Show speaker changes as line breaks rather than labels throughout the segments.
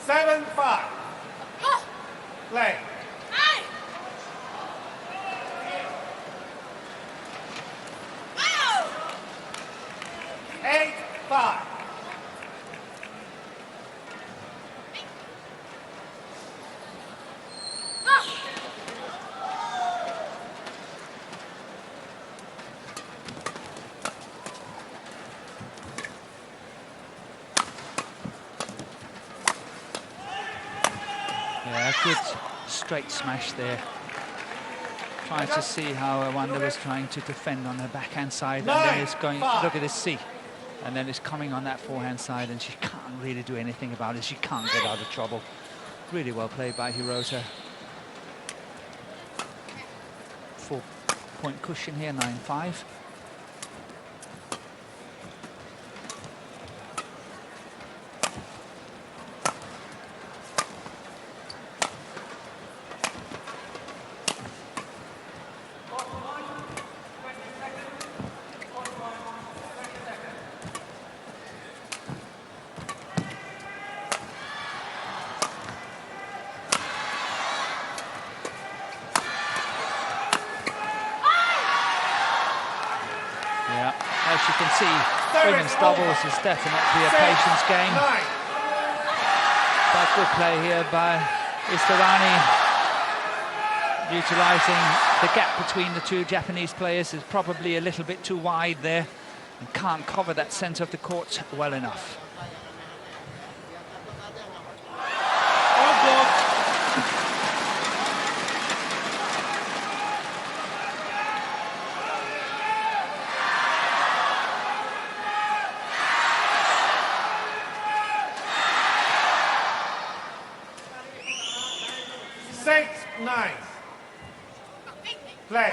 7-5. Play. 8-5.
Yeah, good straight smash there. Trying to see how Wanda was trying to defend on her backhand side, and then it's going, look at this C. And then it's coming on that forehand side, and she can't really do anything about it. She can't get out of trouble. Really well played by Hirota. 4-point cushion here, 9-5. As you can see, women's doubles is definitely a patience game. But good play here by Istarani. Utilising the gap between the two Japanese players is probably a little bit too wide there and can't cover that centre of the court well enough.
Play.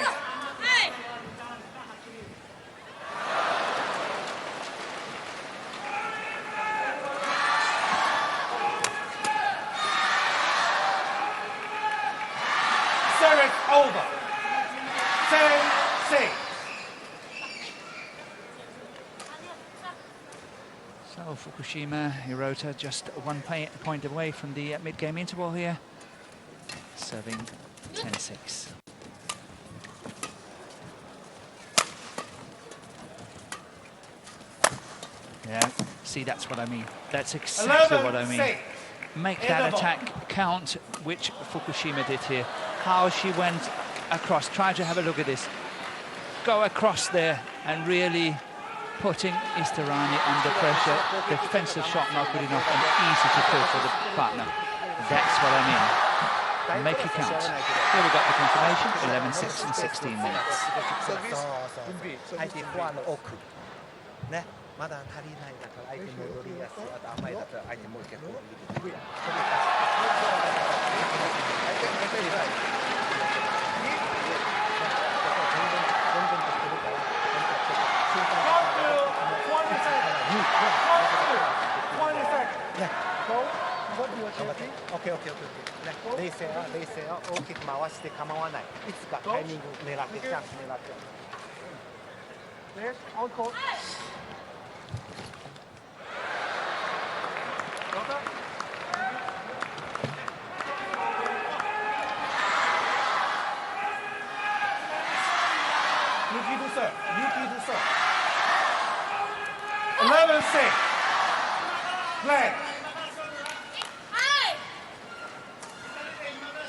Service over. 10-6.
So Fukushima, Hirota just 1 point away from the mid-game interval here. Serving 10-6. Yeah, see, that's what I mean. That's exactly what I mean. Make that attack count, which Fukushima did here. How she went across. Try to have a look at this. Go across there and really putting Istarani under pressure. Defensive shot not good enough and easy to pull for the partner. That's what I mean. Make it count. Here we got the confirmation, 11-6 in 16 minutes.
まだ足りないだから相手も乗りやすい、あと甘いだったら相手も結構入れてくる。冷静は大きく回して構わない。いつかタイミング狙ってチャンス狙って。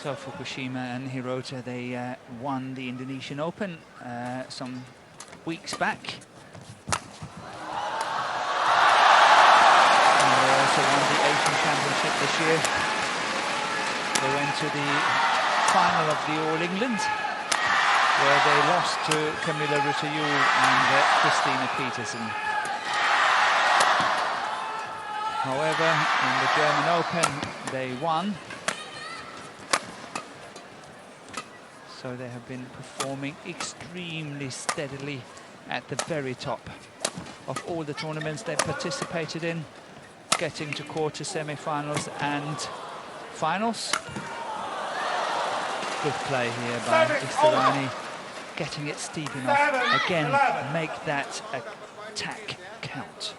So Fukushima and Hirota, they won the Indonesian Open some weeks back. And they also won the Asian Championship this year. They went to the final of the All England, where they lost to Camilla Rutayu and Christina Peterson. However, in the German Open, they won. So they have been performing extremely steadily at the very top of all the tournaments they participated in, getting to quarter, semi-finals and finals. Good play here by Istarani, getting it steep enough. Again, make that attack count.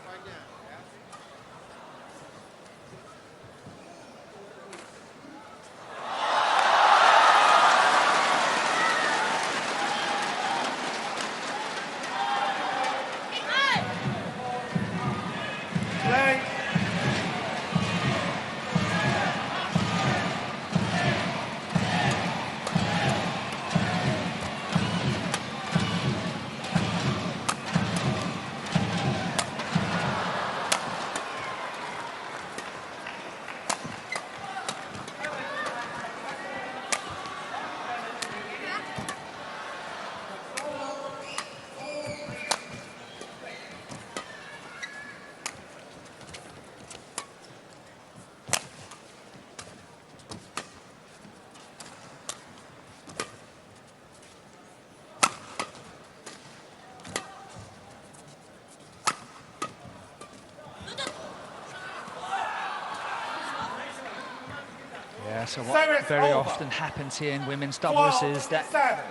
Yeah, so what
Service
very
over.
often happens here in women's doubles is that
12-7.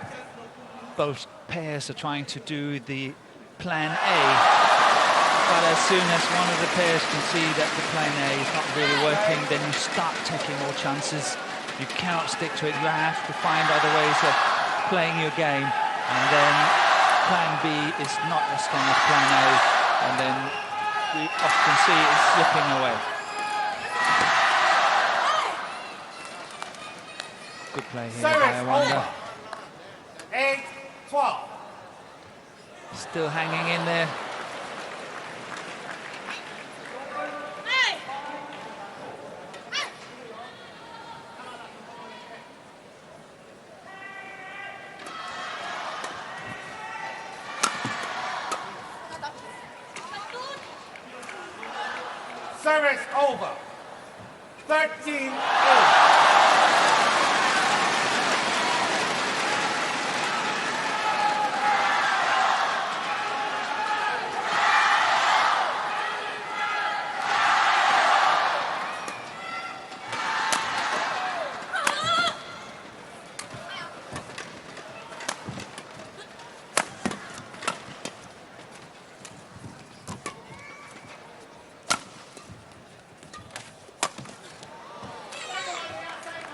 both pairs are trying to do the plan A, but as soon as one of the pairs can see that the plan A is not really working, then you start taking more chances. You cannot stick to it. You have to find other ways of playing your game, and then plan B is not as strong as plan A, and then we often see it slipping away. Good play here by
Service
Wanda.
over. 8-12.
Still hanging in there.
Service over. 13-8.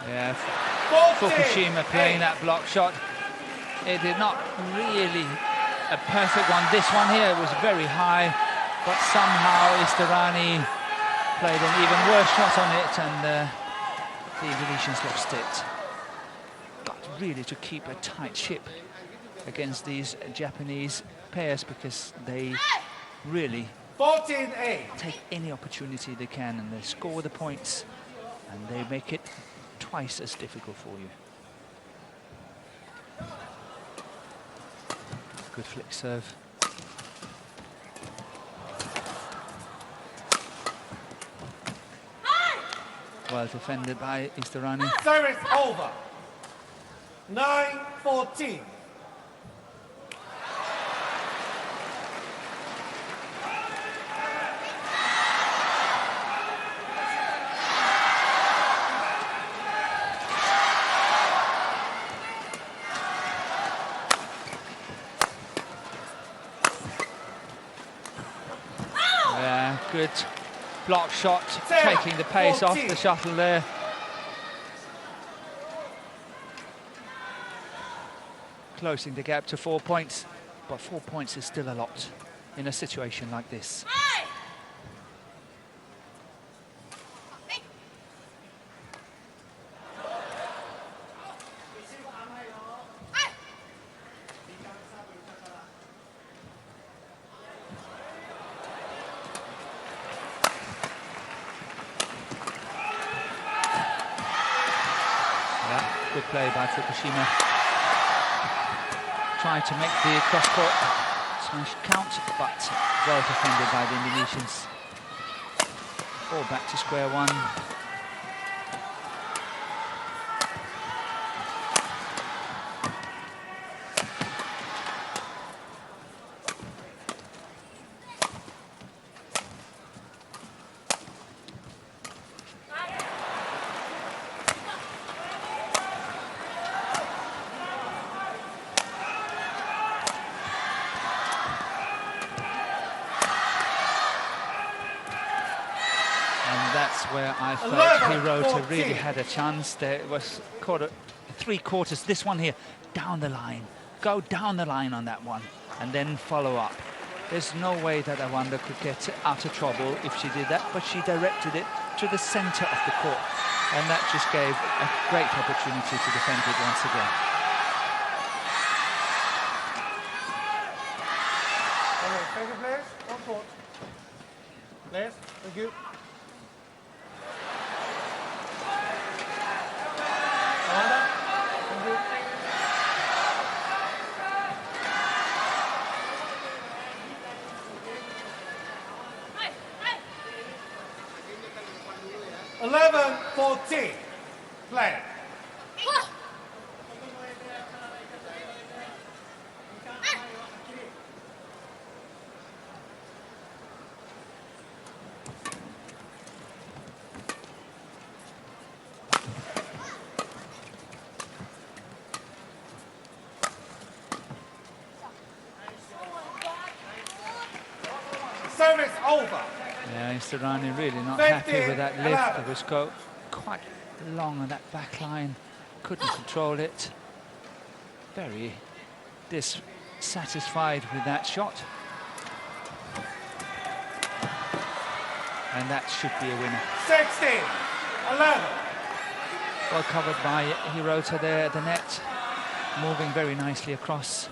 Yeah,
14,
Fukushima playing
8.
that block shot. It did not really a perfect one. This one here was very high, but somehow Istarani played an even worse shot on it, and the Indonesians lost it. Got really to keep a tight ship against these Japanese pairs, because they really
14-8.
take any opportunity they can, and they score the points, and they make it twice as difficult for you. Good flick serve. Well defended by Istarani.
Service over. 9-14.
Yeah, good block shot, taking the pace off the shuttle there. Closing the gap to 4 points, but 4 points is still a lot in a situation like this. Good play by Fukushima. Trying to make the cross-court smash count, but well defended by the Indonesians. All back to square one. Where I felt Hirota really had a chance. There was three quarters. This one here, down the line. Go down the line on that one and then follow up. There's no way that Wanda could get out of trouble if she did that, but she directed it to the center of the court, and that just gave a great opportunity to defend it once again.
Okay, thank you, players. On court. Players, thank you. 11-14. Play. over.
Yeah, Indrani really not
15,
happy with that lift.
11.
It was quite long on that back line. Couldn't control it. Very dissatisfied with that shot. And that should be a winner.
16, 11.
Well covered by Hirota there at the net. Moving very nicely across.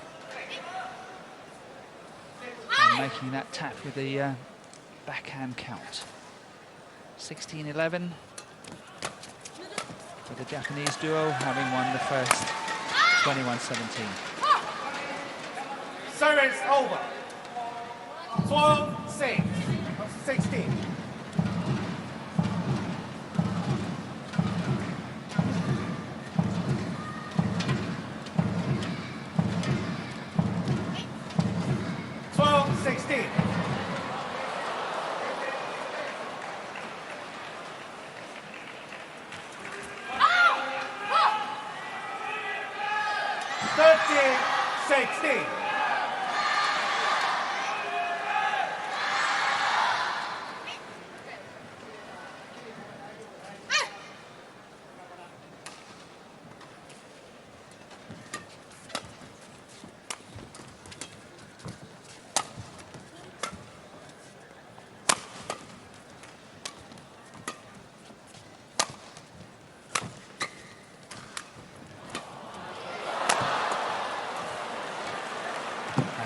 And making that tap with the backhand count. 16-11 for the Japanese duo, having won the first 21-17.
Service over. 12-6. 16.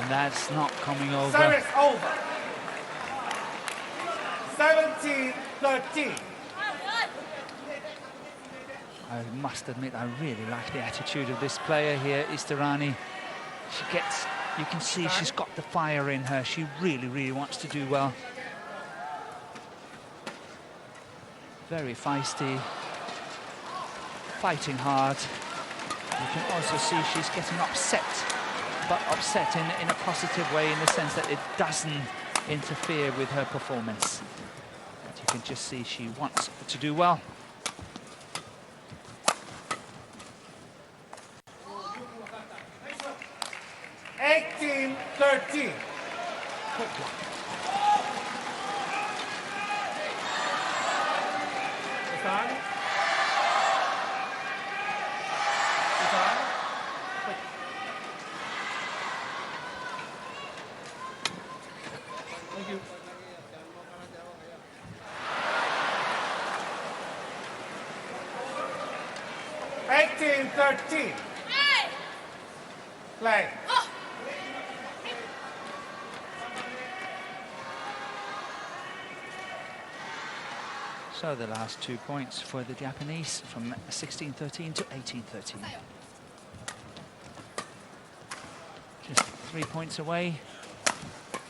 That's not coming over.
Service over. 17-13.
I must admit, I really like the attitude of this player here, Istarani. She gets, you can see she's got the fire in her. She really, really wants to do well. Very feisty, fighting hard. You can also see she's getting upset, but upset in a positive way, in the sense that it doesn't interfere with her performance. But you can just see she wants to do well.
Thank you. Hey! 18-13. Play.
So the last 2 points for the Japanese, from 16-13 to 18-13. Just 3 points away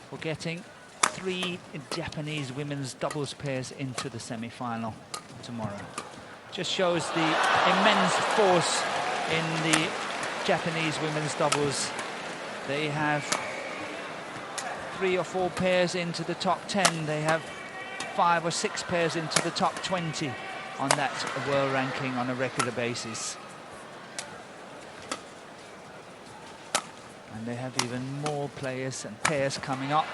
for getting 3 Japanese women's doubles pairs into the semi-final tomorrow. Just shows the immense force in the Japanese women's doubles. They have 3 or 4 pairs into the top 10. They have 5 or 6 pairs into the top 20 on that world ranking on a regular basis. And they have even more players and pairs coming up.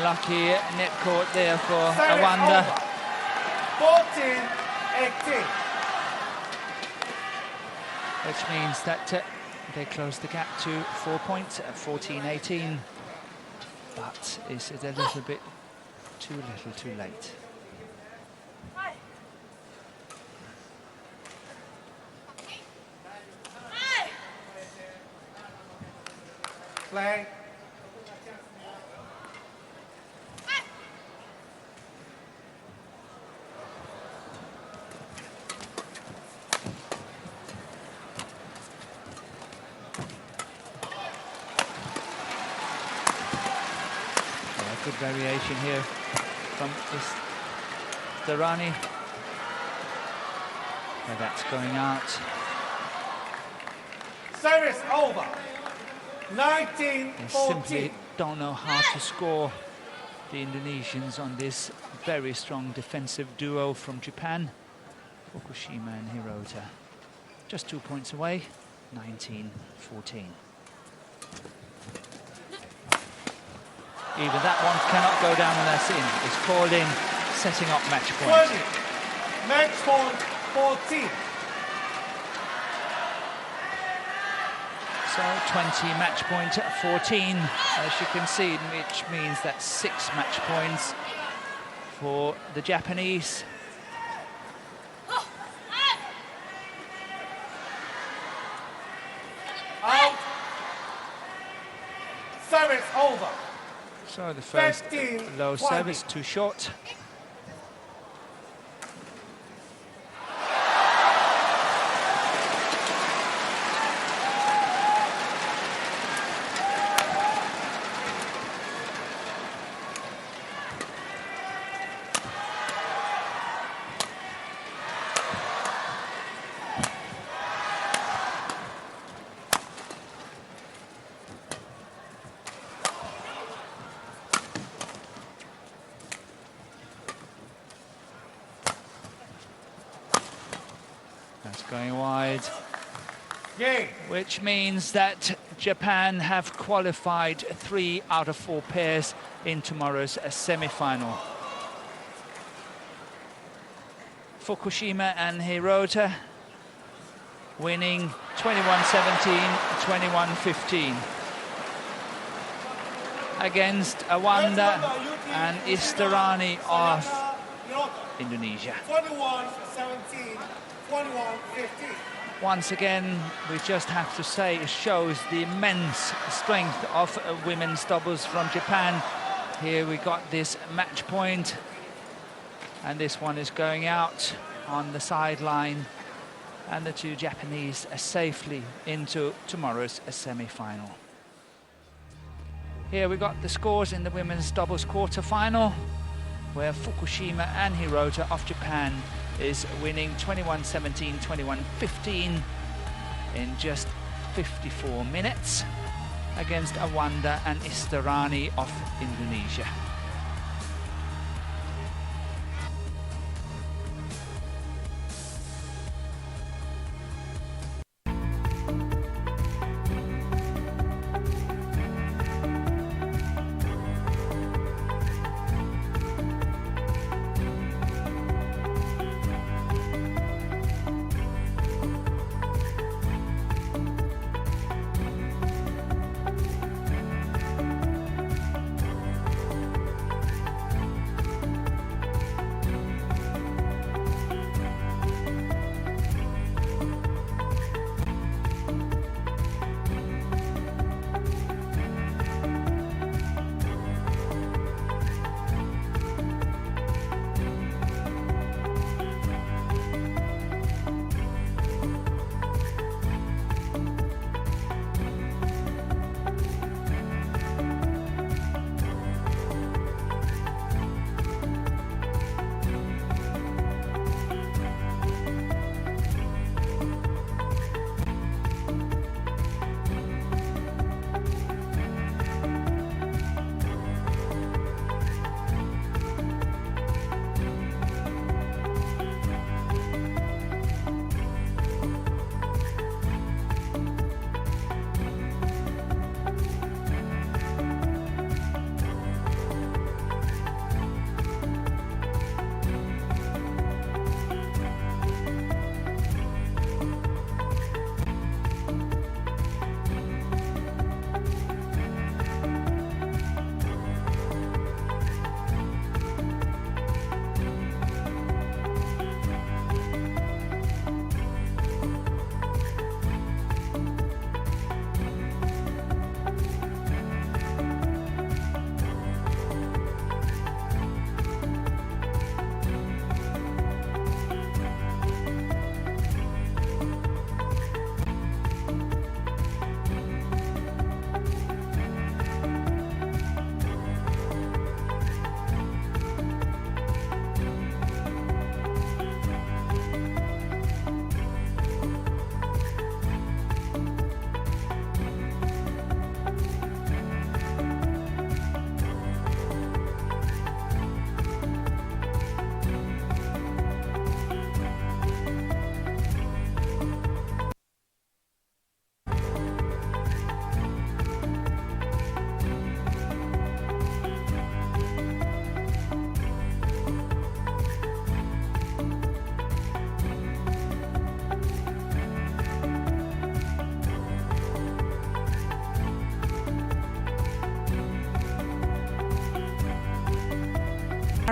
Lucky net court there for Awanda.
14-18.
Which means that they close the gap to 4 points at 14-18. But is it a little bit too little, too late?
Play.
Good variation here from Istarani. But that's going out.
Service over.
They
19-14.
simply don't know how to score, the Indonesians, on this very strong defensive duo from Japan. Fukushima and Hirota. Just 2 points away, 19-14. Even that one cannot go down, and that's in. It's called in, setting up match point.
20. Match point 14.
So 20, match point 14, as you can see, which means that's 6 match points for the Japanese.
Out. Service over.
So the first
15,
low
20.
service, too short. That's going wide.
Game.
Which means that Japan have qualified 3 out of 4 pairs in tomorrow's semi-final. Fukushima and Hirota winning 21-17, 21-15 against Awanda and Istarani of Indonesia.
21-17, 21-15.
Once again, we just have to say it shows the immense strength of women's doubles from Japan. Here we got this match point, and this one is going out on the sideline, and the 2 Japanese are safely into tomorrow's semi-final. Here we got the scores in the women's doubles quarter-final, where Fukushima and Hirota of Japan is winning 21-17, 21-15 in just 54 minutes against Awanda and Istarani of Indonesia.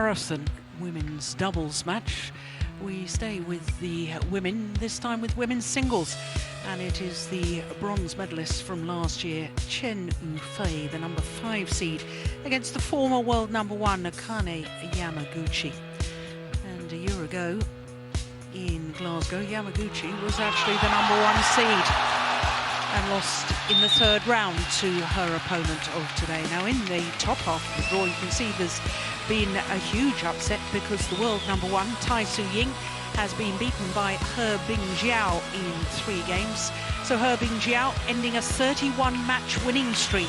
marathon women's doubles match. We stay with the women, this time with women's singles, and it is the bronze medalist from last year, Chen Yufei, the number 5 seed, against the former world number 1, Akane Yamaguchi. And a year ago in Glasgow, Yamaguchi was actually the number 1 seed and lost in the 3rd round to her opponent of today. Now in the top half of the draw, you can see there's been a huge upset because the world number 1, Tai Tzu Ying, has been beaten by He Bingjiao in 3 games. So He Bingjiao ending a 31-match winning streak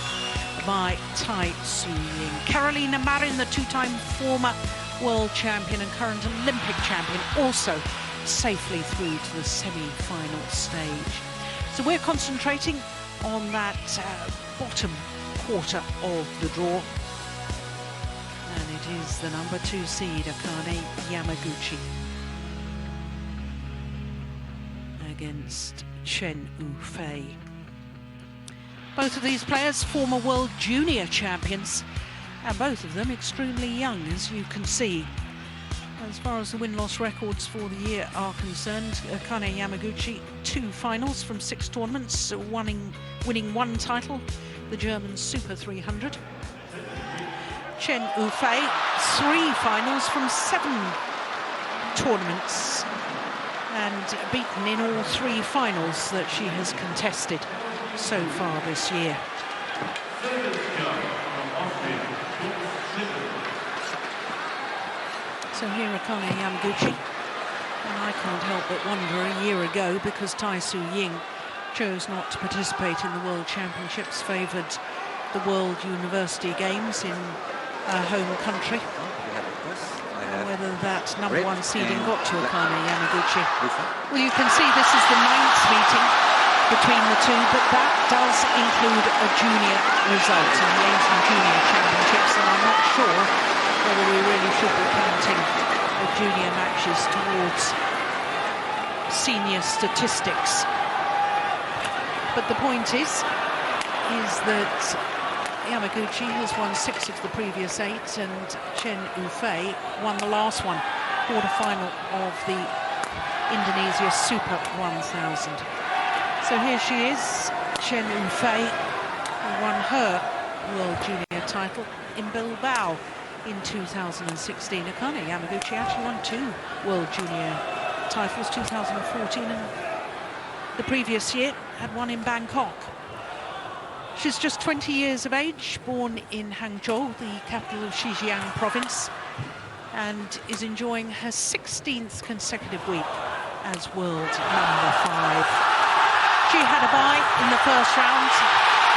by Tai Tzu Ying. Carolina Marin, the 2-time former world champion and current Olympic champion, also safely through to the semi-final stage. So we're concentrating on that bottom quarter of the draw. And it is the number 2 seed, Akane Yamaguchi, against Chen Yufei. Both of these players former world junior champions, and both of them extremely young, as you can see. As far as the win-loss records for the year are concerned, Akane Yamaguchi, 2 finals from 6 tournaments, winning 1 title, the German Super 300. Chen Yufei, 3 finals from 7 tournaments, and beaten in all 3 finals that she has contested so far this year. So here Akane Yamaguchi, and I can't help but wonder a year ago, because Tai Tzu Ying chose not to participate in the World Championships, favoured the World University Games in her home country, whether that number 1 seeding got to Akane Yamaguchi. Well, you can see this is the 9th meeting between the two, but that does include a junior result in the Asian Junior Championships, and I'm not sure whether we really should be counting the junior matches towards senior statistics. But the point is that Yamaguchi has won 6 of the previous 8, and Chen Yufei won the last one, quarter-final of the Indonesia Super 1000. So here she is, Chen Yufei, who won her World Junior title in Bilbao in 2016. Akane Yamaguchi actually won 2 World Junior titles, 2014 and the previous year had one in Bangkok. She's just 20 years of age, born in Hangzhou, the capital of Xinjiang province, and is enjoying her 16th consecutive week as world number 5. She had a bye in the first round,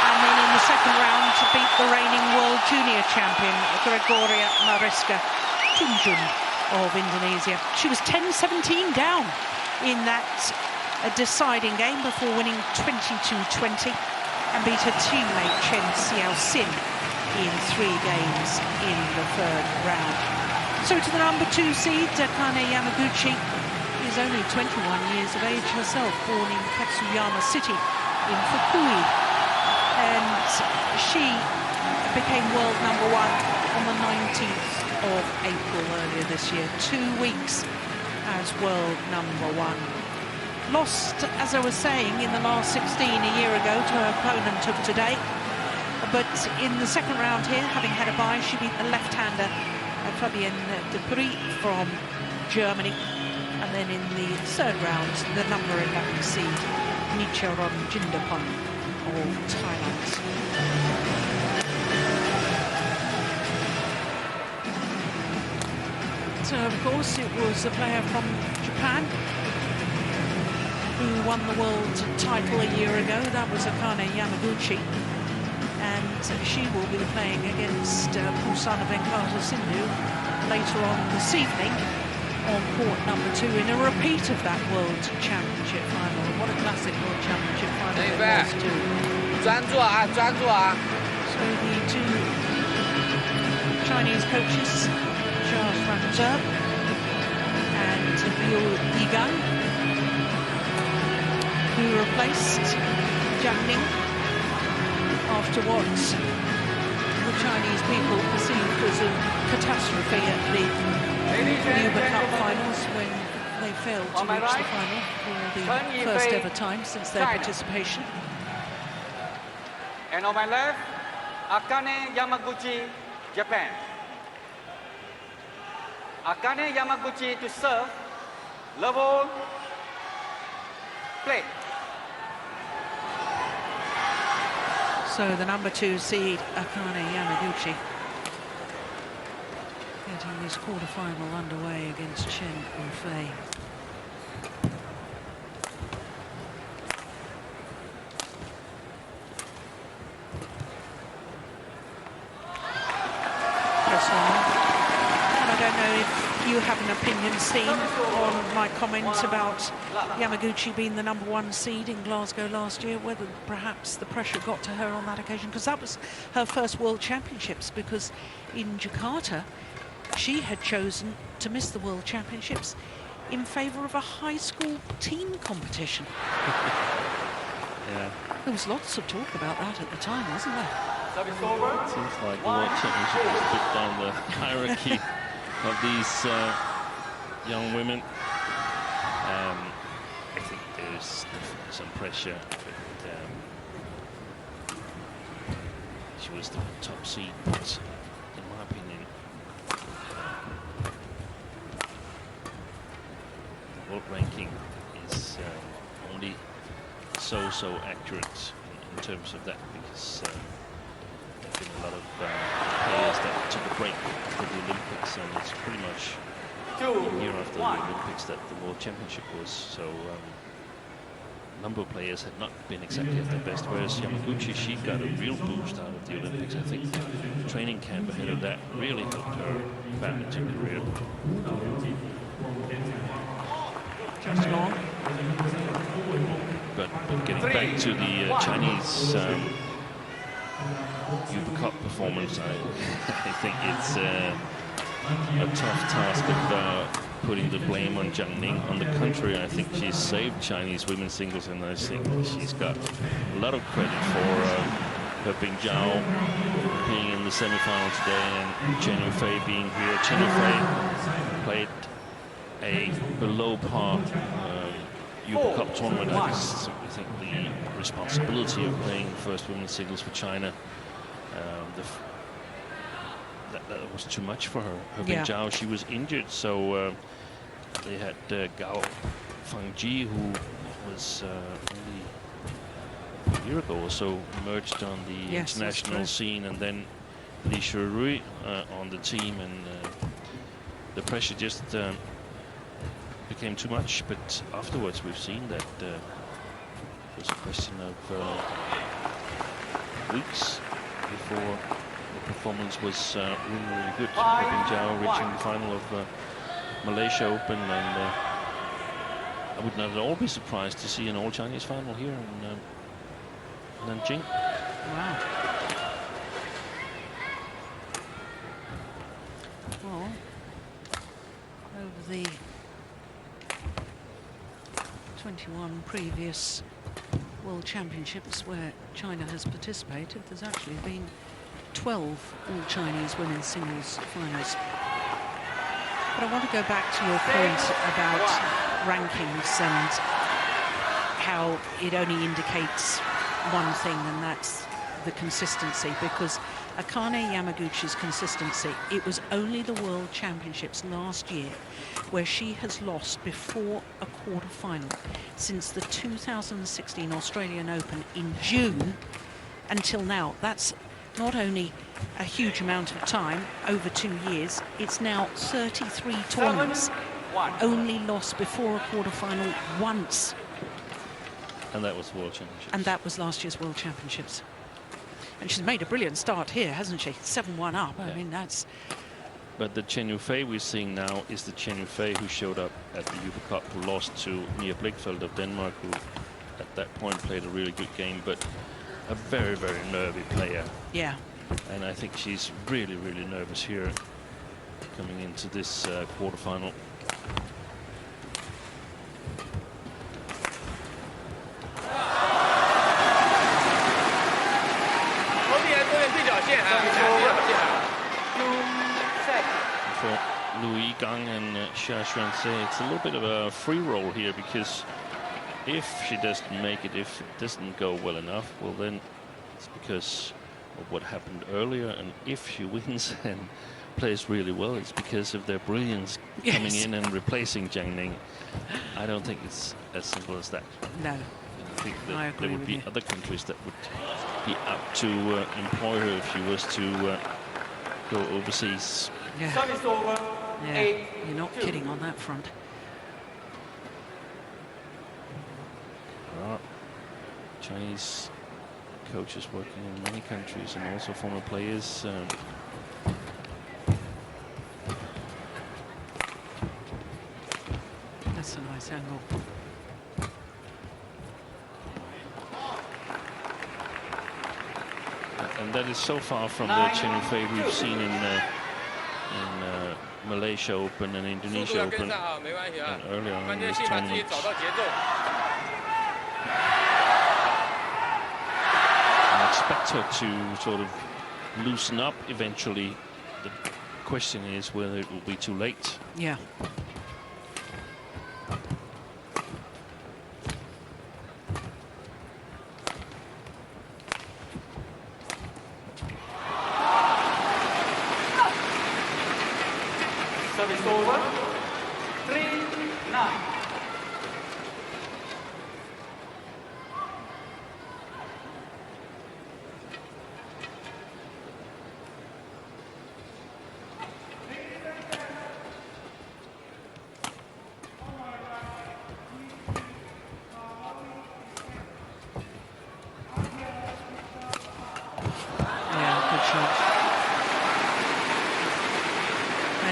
and then in the second round to beat the reigning world junior champion, Gregoria Mariska Tunjung of Indonesia. She was 10-17 down in that deciding game before winning 22-20 and beat her teammate Chen Xiaoxin in 3 games in the 3rd round. So to the number 2 seed, Akane Yamaguchi is only 21 years of age herself, born in Katsuyama City in Fukui. And she became world number 1 on the 19th of April earlier this year, 2 weeks as world number 1. Lost, as I was saying, in the last 16 a year ago to her opponent of today. But in the second round here, having had a bye, she beat the left-hander Fabienne Dupri from Germany. And then in the 3rd round, the number 11 seed, Nicharon Jindapon of Thailand. So, of course, it was a player from Japan who won the world title a year ago. That was Akane Yamaguchi. And she will be playing against Pusana Venkata Sindhu later on this evening on court number 2 in a repeat of that World Championship final. What a classic World Championship final it was too. So the 2 Chinese coaches, Charles Ranzhe and Liu Yigang, who replaced Jiang Ning after what would Chinese people perceived as a catastrophe at the Uber Cup finals when they failed to reach the final for the first ever time since their participation.
And on my left, Akane Yamaguchi, Japan. Akane Yamaguchi to serve, level, play.
So the number 2 seed, Akane Yamaguchi, getting this quarter-final underway against Chen Yufei. And I don't know if you have an opinion, Steve, on my comment about Yamaguchi being the number 1 seed in Glasgow last year, whether perhaps the pressure got to her on that occasion, because that was her first World Championships, because in Jakarta she had chosen to miss the World Championships in favour of a high school team competition.
Yeah.
There was lots of talk about that at the time, wasn't there?
It seems like the World Championship has put down the hierarchy of these young women. I think there's definitely some pressure, but she was the top seed, but in my opinion, the world ranking is only so accurate in terms of that, because there have been a lot of players that took a break for the Olympics, and it's pretty much a year after the Olympics that the World Championship was. So a number of players had not been exactly at their best, whereas Yamaguchi, she got a real boost out of the Olympics. I think the training camp ahead of that really helped her badminton career.
Just long.
But getting back to the Chinese Uber Cup performance, I think it's a tough task of putting the blame on Jiang Ning. On the contrary, I think she's saved Chinese women's singles, and I think she's got a lot of credit for her Bing Zhao being in the semi-final today, and Chen Yufei being here. Chen Yufei played a below par Uber Cup tournament. I think the responsibility of playing first women's singles for China, that was too much for her. Her Bing Zhao, she was injured, so they had Gao Fangji, who was only a year ago or so emerged on the international scene, and then Li Shurui on the team, and the pressure just became too much. But afterwards we've seen that it was a question of weeks before the performance was really good. Bing Zhao reaching the final of Malaysia Open, and I would not at all be surprised to see an all-Chinese final here in Nanjing.
Wow. Well, over the 21 previous World Championships where China has participated, there's actually been 12 all-Chinese women's singles finals. But I want to go back to your point about rankings and how it only indicates one thing, and that's the consistency, because Akane Yamaguchi's consistency, it was only the World Championships last year where she has lost before a quarter-final since the 2016 Australian Open in June until now. That's not only a huge amount of time, over 2 years, it's now 33 tournaments, only lost before a quarter-final once.
And that was World Championships.
And that was last year's World Championships. And she's made a brilliant start here, hasn't she? 7-1 up.
Yeah.
I mean, that's...
But the Chen Yufei we're seeing now is the Chen Yufei who showed up at the Uber Cup, who lost to Mia Blichfeld of Denmark, who at that point played a really good game, but a very, very nervy player.
Yeah.
And I think she's really, really nervous here coming into this quarterfinal. For Louis Gang and Xia Xuanze, it's a little bit of a free roll here, because if she doesn't make it, if it doesn't go well enough, well then it's because of what happened earlier, and if she wins and plays really well, it's because of their brilliance coming in and replacing Zhang Ning. I don't think it's as simple as that.
No.
I think that there would be other countries that would be up to employ her if she was to go overseas.
Yeah. Yeah, you're not kidding on that front.
There are Chinese coaches working in many countries, and also former players.
That's a nice angle.
And that is so far from the Chen Yufei we've seen in Malaysia Open and Indonesia Open and earlier on in this tournament. I expect her to sort of loosen up eventually. The question is whether it will be too late.
Yeah.
Service over. 3-9.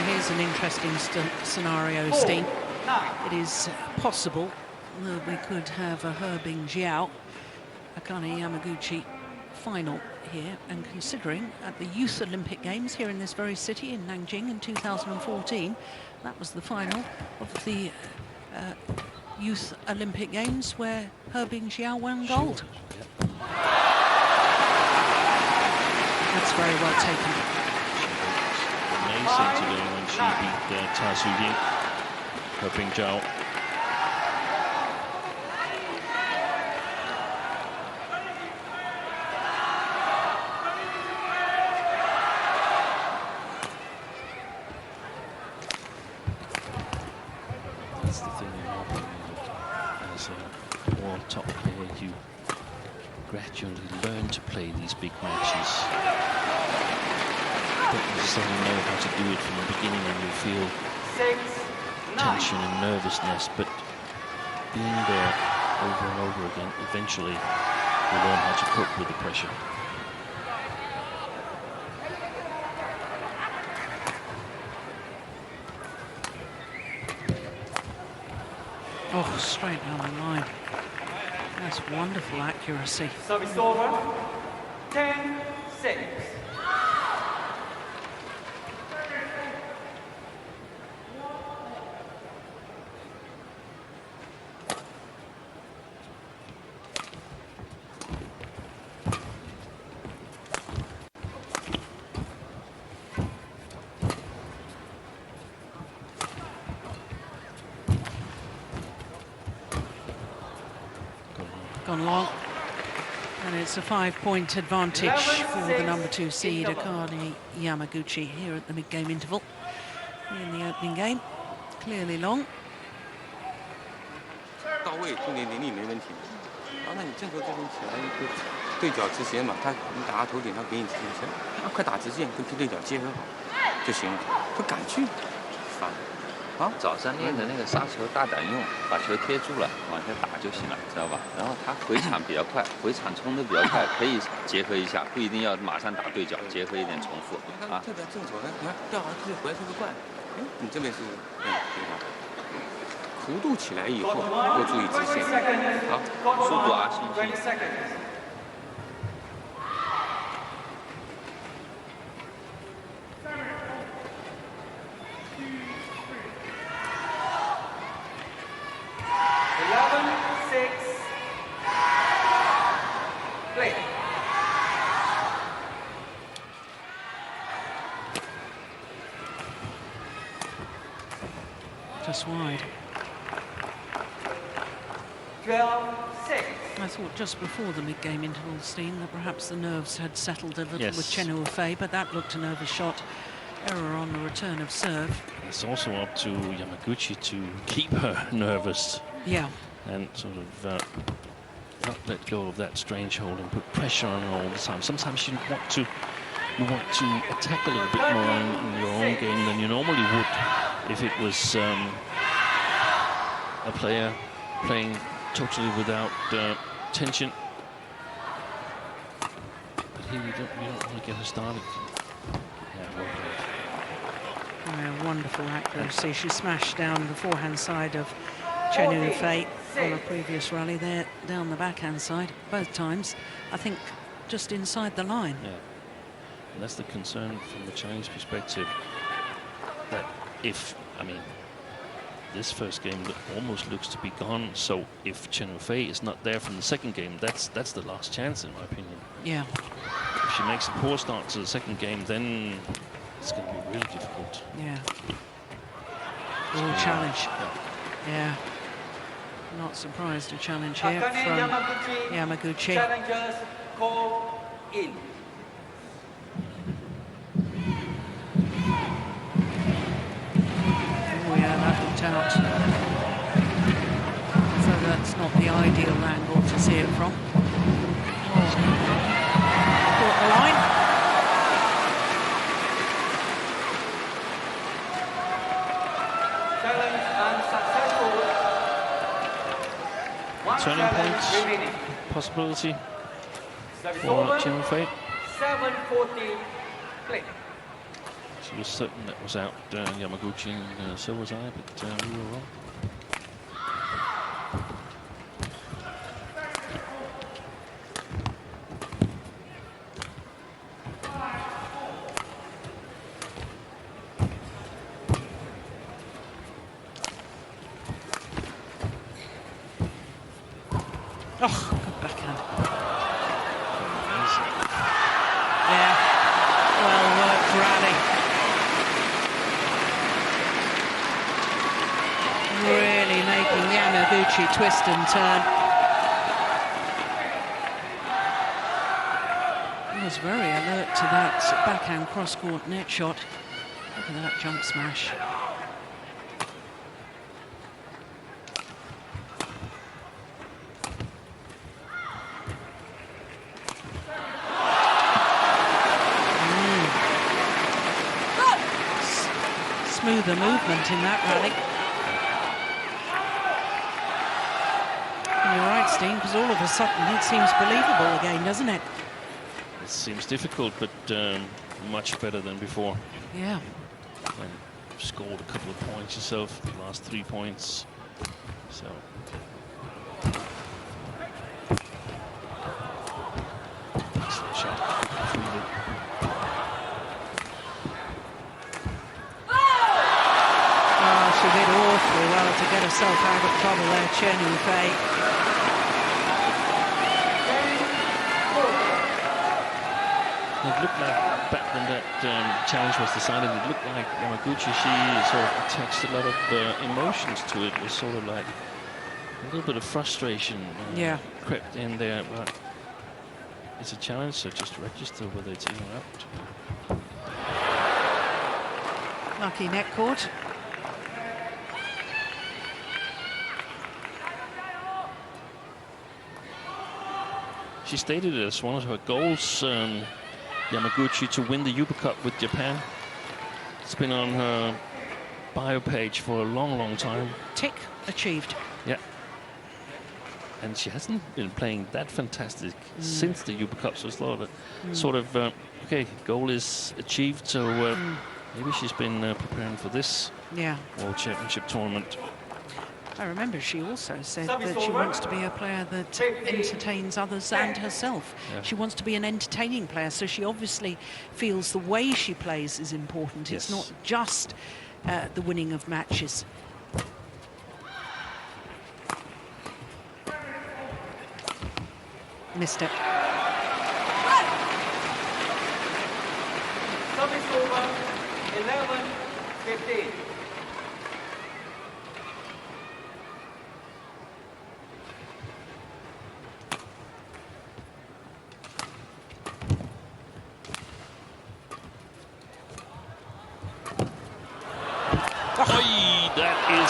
Here's an interesting scenario, Steen. It is possible that we could have a He Bingjiao, Akane Yamaguchi final here, and considering at the Youth Olympic Games here in this very city in Nanjing in 2014, that was the final of the Youth Olympic Games where He Bingjiao won gold. That's very well taken.
Amazing today when she beat Tai Su Ying, He Bingjiao. That's the thing as a world top player, you gradually learn to play these big matches. Don't necessarily know how to do it from the beginning, and you feel tension and nervousness, but being there over and over again, eventually you learn how to cope with the pressure.
Oh, straight down the line. That's wonderful accuracy.
Service over. 10-6.
Gone long, and it's a 5-point advantage for the number 2 seed Akane Yamaguchi here at the mid-game interval in the opening game. Clearly long.
到位，重点能力没问题。然后呢，你正手这边起来一个对角直线嘛，你打到头顶，他给你直线，快打直线，跟踢对角结合好就行了。不敢去，烦。
啊，早上练的那个杀球大胆用，把球贴住了，往下打就行了，知道吧？然后他回场比较快，回场冲的比较快，可以结合一下，不一定要马上打对角，结合一点重复啊。
特别正手，你看掉完特别回来特别快。你这边是对吧？弧度起来以后多注意直线，好，
速度啊，信心。
11-6. just wide.
12-6.
I thought just before the mid-game interval, Steen, that perhaps the nerves had settled a little
Yes.
with Chen Yufei, but that looked a nervous shot. Error on the return of serve.
It's also up to Yamaguchi to keep her nervous.
Yeah.
And sort of not let go of that strange hold and put pressure on her all the time. Sometimes you want to attack a little bit more in your own game than you normally would if it was a player playing totally without tension. But here you don't want to get her started. Yeah, well played.
Yeah, wonderful accuracy. She smashed down the forehand side of Chen Yufei on a previous rally there, down the backhand side, both times. I think just inside the line.
Yeah, and that's the concern from the Chinese perspective. That if, I mean, this first game almost looks to be gone. So if Chen Yufei is not there from the second game, that's the last chance, in my opinion.
Yeah.
If she makes a poor start to the second game, then it's going to be really difficult.
Yeah. All challenge.
Yeah.
Yeah. Not surprised a challenge here from Yamaguchi.
Challengers call in.
Oh yeah, that looked out. So that's not the ideal angle to see it from. Oh. Caught the line.
Turning points possibility for Chen Yufei.
7:40 play.
She was certain that was out Yamaguchi, and so was I, but we were wrong.
Oh, good backhand. Yeah, well worked rally. Really making Yamaguchi twist and turn. He was very alert to that backhand cross-court net shot. Look at that jump smash. Smoother movement in that rally. And you're right, Steen, because all of a sudden it seems believable again, doesn't it?
It seems difficult, but much better than before.
Yeah.
And scored a couple of points yourself, the last 3 points. So. Excellent shot.
She did awfully well to get herself out of trouble there, Chen Yufei.
It looked like back when that challenge was decided, it looked like Yamaguchi, she sort of attached a lot of emotions to it. It was sort of like a little bit of frustration crept in there, but it's a challenge, so just register whether it's in or out.
Lucky net court.
She stated it as one of her goals, Yamaguchi, to win the Uber Cup with Japan. It's been on her bio page for a long, long time.
Tick achieved.
Yeah. And she hasn't been playing that fantastic since the Uber Cup, so it's sort of, okay, goal is achieved, so maybe she's been preparing for this World Championship tournament.
I remember she also said that she wants to be a player that entertains others and herself.
Yeah.
She wants to be an entertaining player, so she obviously feels the way she plays is important.
Yes.
It's not just the winning of matches. Missed it.
Service over, 11-15.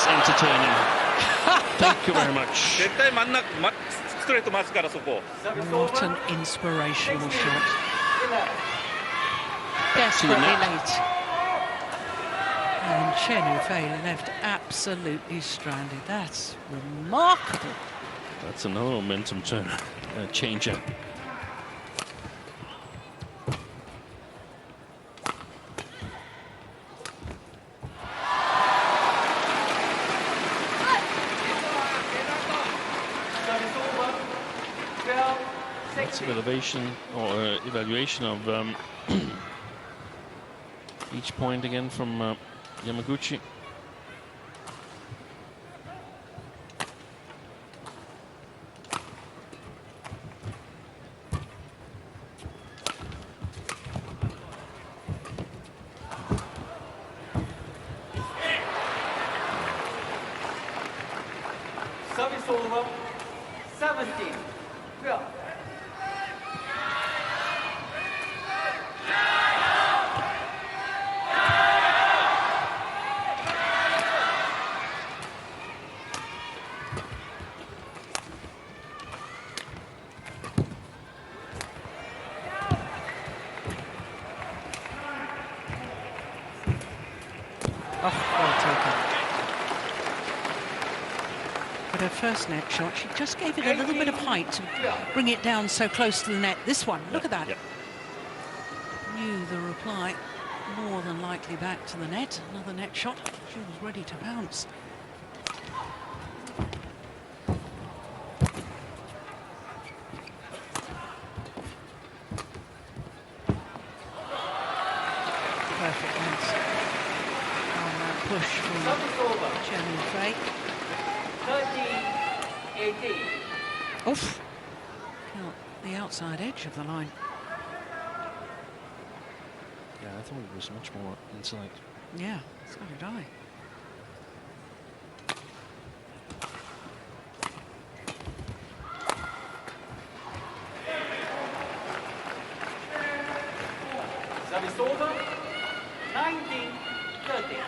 That's entertaining. Thank you very much.
What an inspirational shot. Desperately late. And Chen Yufei left absolutely stranded. That's remarkable.
That's another momentum changer. Lots of evaluation of each point again from Yamaguchi.
Service over. 17. Go.
But her first net shot, she just gave it a little bit of height to bring it down so close to the net. This one, look at that.
Yep.
Knew the reply, more than likely back to the net. Another net shot. She was ready to pounce. Perfect net. On that push from Chen Yufei.
13-18.
Oof. Out the outside edge of the line.
Yeah, I thought it was much more inside.
Yeah, so did I.
Service over. 19-30.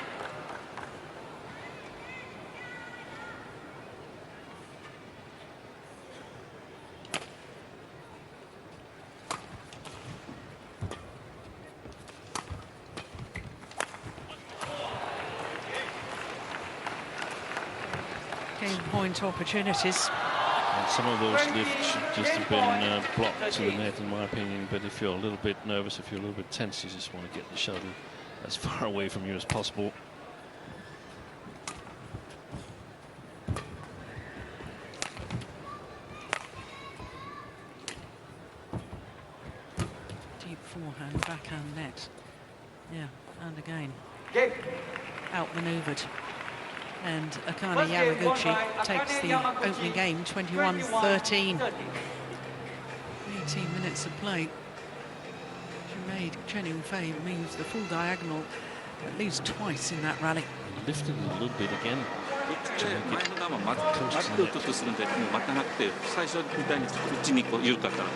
Game point opportunities.
And some of those lifts should just have been blocked to the net, in my opinion. But if you're a little bit nervous, if you're a little bit tense, you just want to get the shuttle as far away from you as possible.
Deep forehand, backhand net. Yeah, and again.
Game.
Outmaneuvered. And Akane Yamaguchi takes the opening game 21-13. 18 minutes of play. She made Chen Yufei move the full diagonal at least twice in that rally.
Lifted it a little bit again.
前の球待って打とうとするんで、もう待たなくて、最初みたいに打ちにこう緩かったら、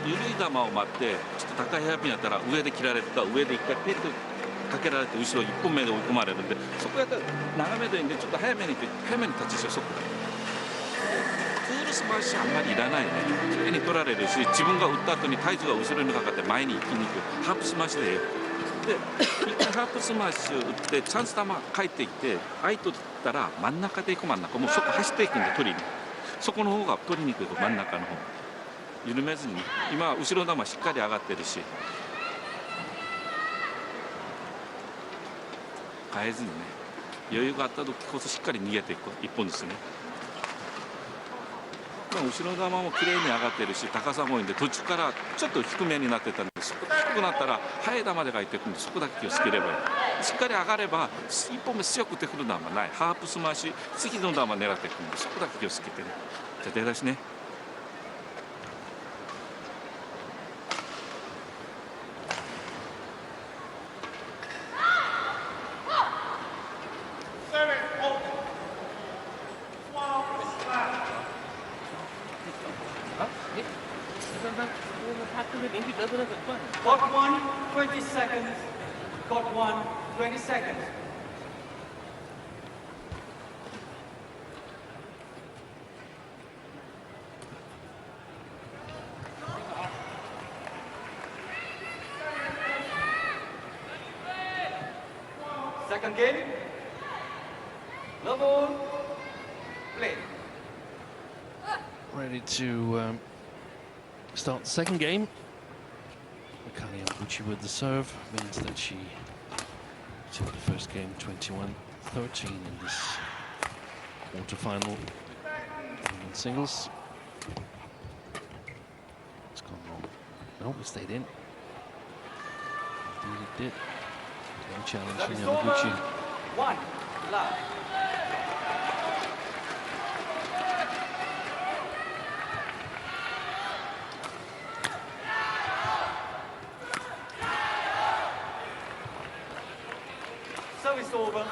緩い球を待って、ちょっと高いヘアピンやったら上で切られるか、上で一回ペッとかけられて後ろ1本目で追い込まれるんで、そこやったら長めでいいんで、ちょっと早めにタッチしよう。そこクールス回しあんまりいらないね。綺麗に取られるし、自分が打った後に体重が後ろにかかって前に行きに行くハープスマッシュで。で一回ハープスマッシュ打ってチャンス球返ってきて相手だったら真ん中で行く真ん中もうそこ走っていくんで取りにそこの方が取りにくい真ん中の方緩めずに今後ろ球しっかり上がってるし変えずにね余裕があった時こそしっかり逃げていく一本ですね。後ろ球も綺麗に上がってるし高さもいいんで途中からちょっと低めになってたんで低くなったら速い球で入ってくるんでそこだけ気をつければいいしっかり上がれば1本目強くてくる球はないハープスマッシュ次の球狙ってくるんでそこだけ気をつけてねじゃあ出だしね
Got one, 20 seconds. Got one, 20 seconds. second game. Level, play.
Ready to start the second game. Akane Yamaguchi with the serve means that she took the first game 21-13 in this quarterfinal in singles. It's gone wrong. No, it stayed in. Indeed it did. No challenge from Yamaguchi.
1 love. Service over.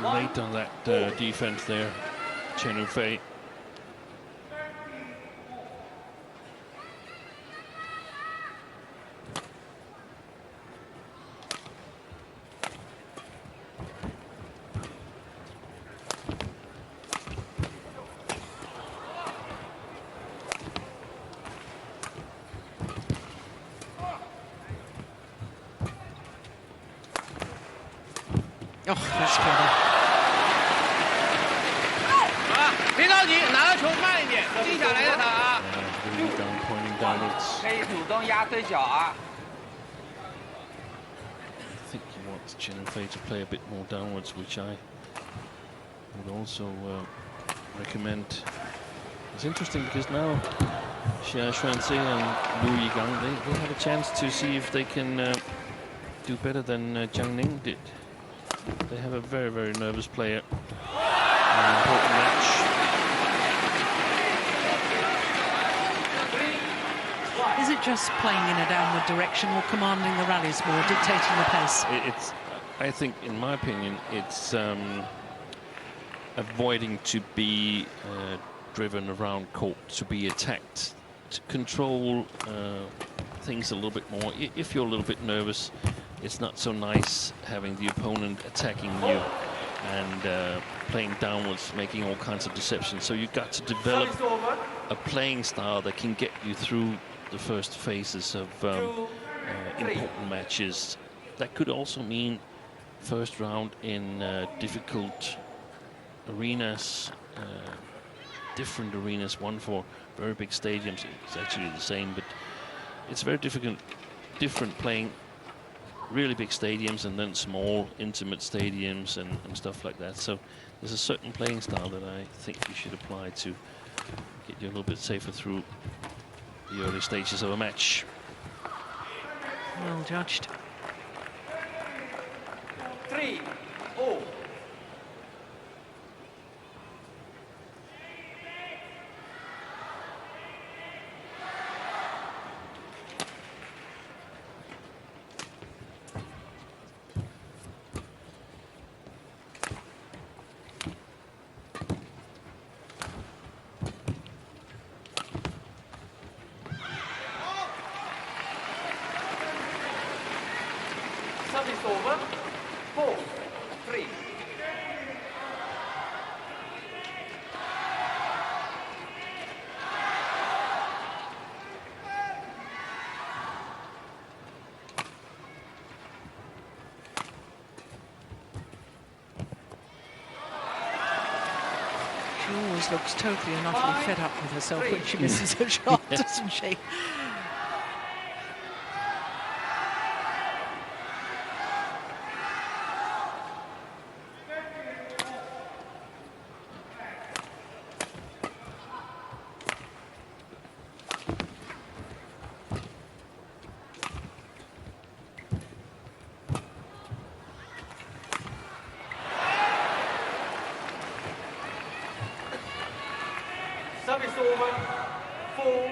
Late on that defense there, Chen Yunfei.
Oh, that's clever.
别着急，拿着球慢一点，静下来再打啊。
Really down, pointing downwards.
可以主动压对角啊。
I think he wants Chen Yunfei to play a bit more downwards, which I would also recommend. It's interesting because now Xia Xuanxing and Lu Yigang, they have a chance to see if they can do better than Jiang Ning did. They have a very, very nervous player. An important match.
Is it just playing in a downward direction or commanding the rallies more, dictating the pace?
I think, in my opinion, it's avoiding to be driven around court, to be attacked, to control things a little bit more. If you're a little bit nervous, it's not so nice having the opponent attacking you and playing downwards, making all kinds of deceptions. So you've got to develop a playing style that can get you through the first phases of important matches. That could also mean first round in difficult arenas, different arenas, one for very big stadiums. It's actually the same, but it's very different playing really big stadiums and then small, intimate stadiums and stuff like that. So there's a certain playing style that I think you should apply to get you a little bit safer through the early stages of a match.
Well judged.
3-0. Service over. 4-3.
She always looks totally and utterly fed up with herself when she misses a shot, doesn't she?
Service over. 4-5.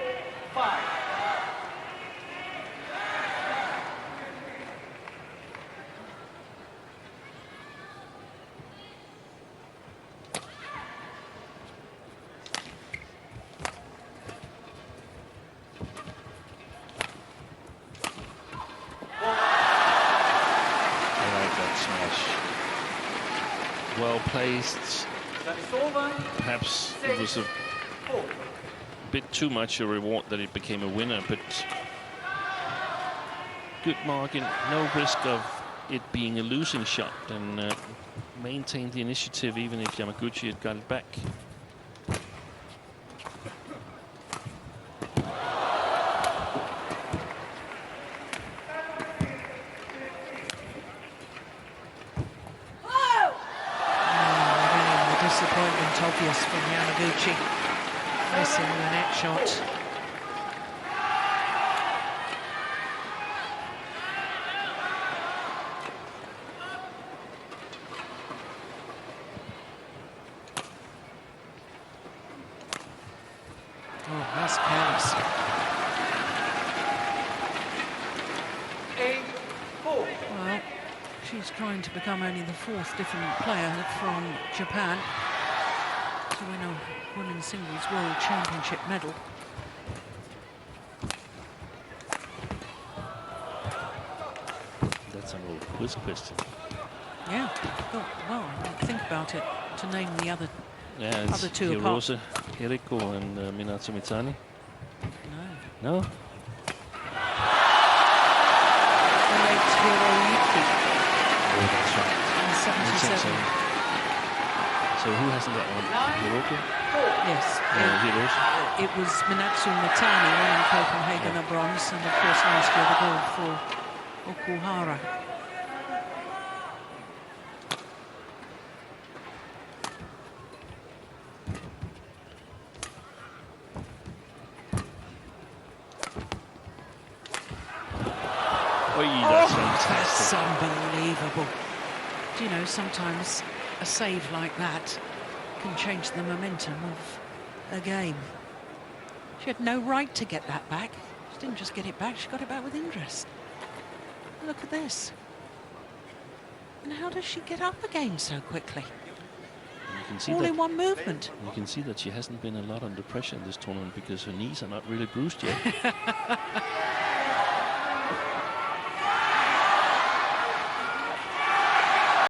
Well placed.
Service over.
Perhaps it was a
4.
bit too much a reward that it became a winner, but good margin, no risk of it being a losing shot and maintained the initiative even if Yamaguchi had got it back.
Disappointment obvious from Yamaguchi, missing the net shot. Oh, that's careless.
8-4.
Well, she's trying to become only the 4th different player from Japan to win a women's singles world championship medal.
That's an old quiz question.
Yeah, well, think about it, to name the other
Yeah, it's
two apart.
Hirose, Frederico and Minato Mitsani.
No.
No?
The late Hiroyuki
Oh, that's right.
in 77.
So who hasn't got one? Hiroko?
Yes.
Hirose?
It was Minato Mitani winning Copenhagen a bronze, and of course last year the gold for Okuhara.
That's fantastic.
That's unbelievable. Do you know, sometimes a save like that can change the momentum of a game. She had no right to get that back. She didn't just get it back, she got it back with interest. Look at this. And how does she get up again so quickly?
You can see
All
that,
in one movement.
you can see that she hasn't been a lot under pressure in this tournament because her knees are not really bruised yet.